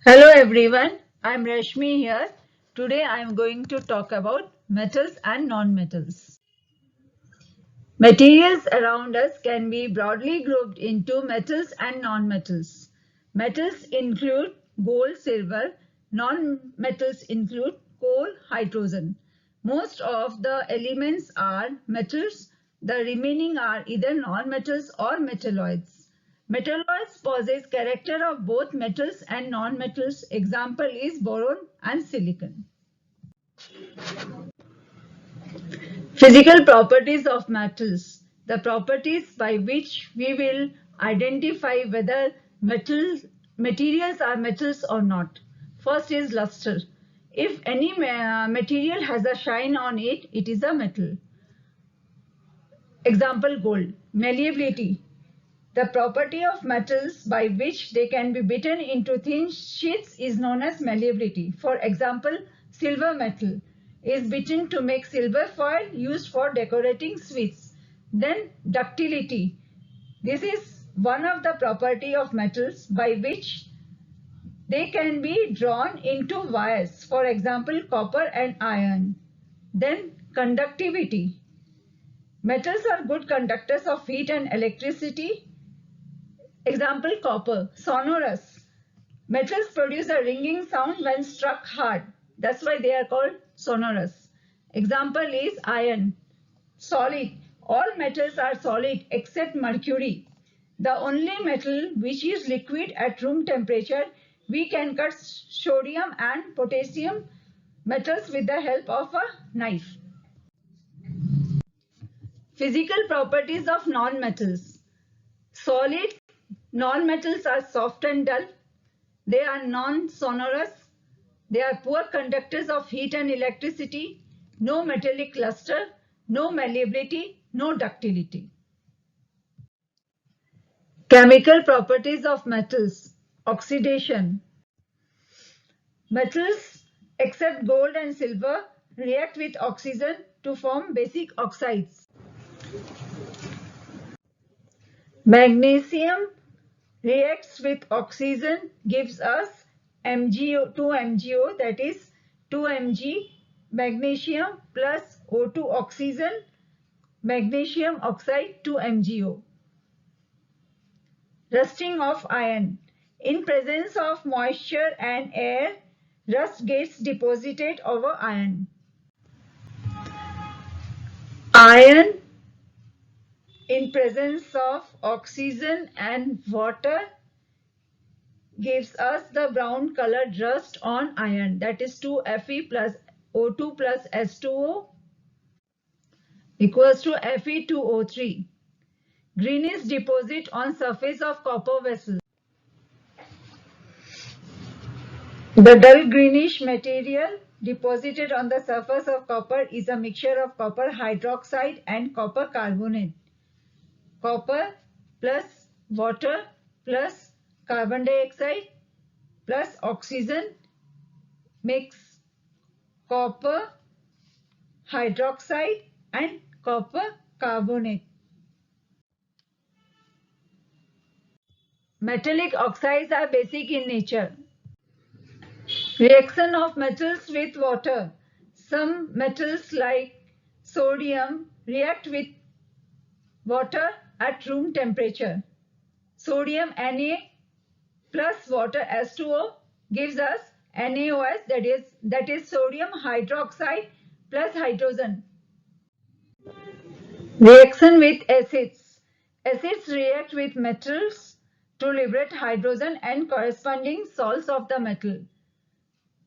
Hello everyone, I'm Rashmi here. Today I'm going to talk about metals and non-metals. Materials around us can be broadly grouped into metals and non-metals. Metals include gold, silver. Non-metals include coal, hydrogen. Most of the elements are metals. The remaining are either non-metals or metalloids. Metalloids possess character of both metals and non-metals. Example is boron and silicon. Physical properties of metals. The properties by which we will identify whether materials are metals or not. First is luster. If any material has a shine on it, it is a metal. Example gold. Malleability. The property of metals by which they can be beaten into thin sheets is known as malleability. For example, silver metal is beaten to make silver foil used for decorating sweets. Then ductility. This is one of the property of metals by which they can be drawn into wires. For example, copper and iron. Then conductivity. Metals are good conductors of heat and electricity. Example copper, sonorous. Metals produce a ringing sound when struck hard. That's why they are called sonorous. Example is iron, solid. All metals are solid except mercury. The only metal which is liquid at room temperature, we can cut sodium and potassium metals with the help of a knife. Physical properties of non-metals. Solid non-metals are soft and dull. They are non-sonorous. They are poor conductors of heat and electricity. No metallic luster, no malleability, no ductility. Chemical properties of metals. Oxidation. Metals, except gold and silver, react with oxygen to form basic oxides. Magnesium reacts with oxygen, gives us MgO, 2MgO, that is 2Mg magnesium plus O2 oxygen, magnesium oxide 2MgO. Rusting of iron. In presence of moisture and air, rust gets deposited over iron. Iron in presence of oxygen and water gives us the brown colored rust on iron, that is 2Fe plus O2 plus S2O equals to Fe2O3. Greenish deposit on surface of copper vessel. The dull greenish material deposited on the surface of copper is a mixture of copper hydroxide and copper carbonate. Copper plus water plus carbon dioxide plus oxygen makes copper hydroxide and copper carbonate. Metallic oxides are basic in nature. Reaction of metals with water. Some metals like sodium react with water at room temperature. Sodium Na plus water S2O gives us NaOS, that is sodium hydroxide plus hydrogen. Reaction with acids. Acids react with metals to liberate hydrogen and corresponding salts of the metal.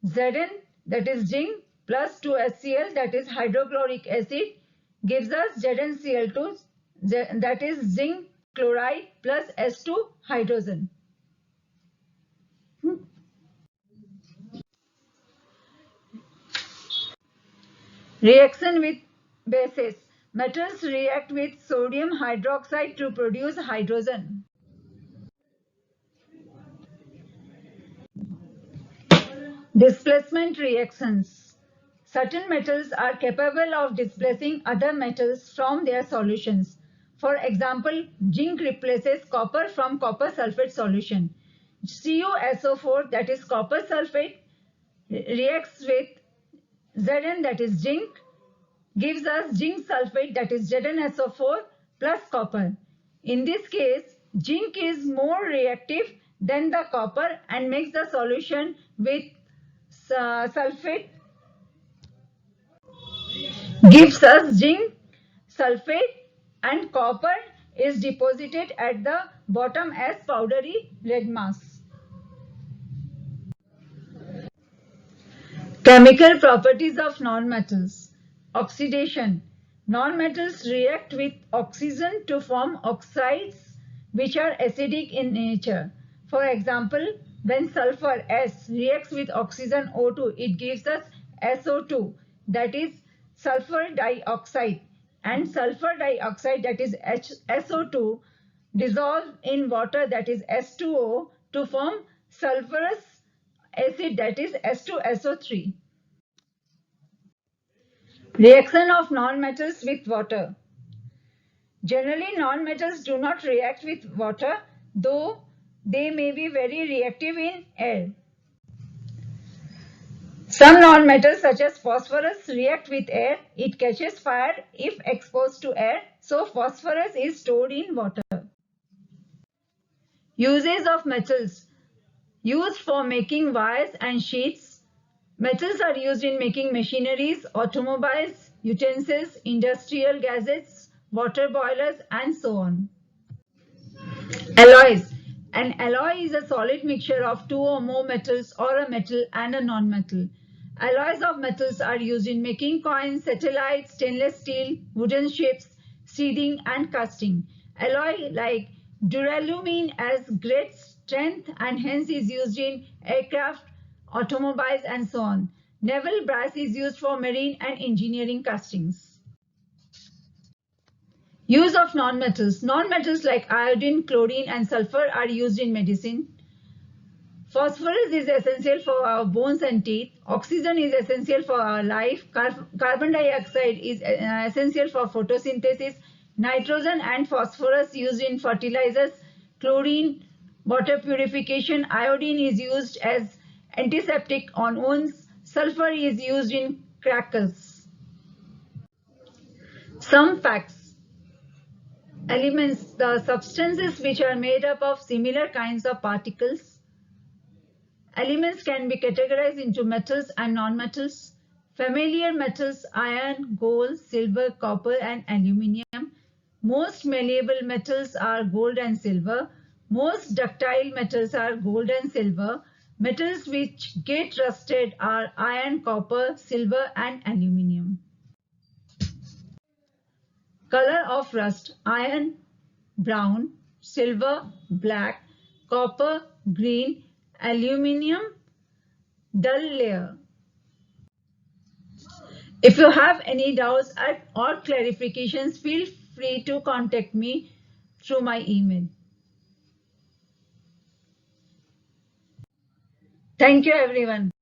Zn, that is zinc, plus 2HCl, that is hydrochloric acid, gives us ZnCl2, that is zinc chloride plus S2 hydrogen. Reaction with bases. Metals react with sodium hydroxide to produce hydrogen. Displacement reactions. Certain metals are capable of displacing other metals from their solutions. For example, zinc replaces copper from copper sulfate solution. CuSO4, that is copper sulfate, reacts with Zn, that is zinc, gives us zinc sulfate, that is ZnSO4 plus copper. In this case, zinc is more reactive than the copper and makes the solution with sulfate, gives us zinc sulfate, and copper is deposited at the bottom as powdery red mass. Chemical properties of nonmetals. Oxidation. Nonmetals react with oxygen to form oxides which are acidic in nature. For example, when sulfur S reacts with oxygen O2, it gives us SO2, that is sulfur dioxide, and sulfur dioxide, that is SO2, dissolve in water, that is S2O, to form sulfurous acid, that is S2SO3. Reaction of nonmetals with water. Generally, nonmetals do not react with water, though they may be very reactive in air. Some nonmetals such as phosphorus react with air. It catches fire if exposed to air, so phosphorus is stored in water. Uses of metals. Used for making wires and sheets. Metals are used in making machineries, automobiles, utensils, industrial gadgets, water boilers, and so on. Alloys. An alloy is a solid mixture of two or more metals or a metal and a non-metal. Alloys of metals are used in making coins, satellites, stainless steel, wooden ships, seeding, and casting. Alloy like duralumin has great strength and hence is used in aircraft, automobiles, and so on. Naval brass is used for marine and engineering castings. Use of nonmetals. Nonmetals like iodine, chlorine, and sulfur are used in medicine. Phosphorus is essential for our bones and teeth. Oxygen is essential for our life. Carbon dioxide is essential for photosynthesis. Nitrogen and phosphorus used in fertilizers. Chlorine, water purification. Iodine is used as antiseptic on wounds. Sulfur is used in crackers. Some facts. Elements, the substances which are made up of similar kinds of particles. Elements can be categorized into metals and nonmetals. Familiar metals: iron, gold, silver, copper, and aluminium. Most malleable metals are gold and silver. Most ductile metals are gold and silver. Metals which get rusted are iron, copper, silver, and aluminium. Color of rust: iron, brown; silver, black; copper, green; aluminium, dull layer. If you have any doubts or clarifications, feel free to contact me through my email. Thank you, everyone.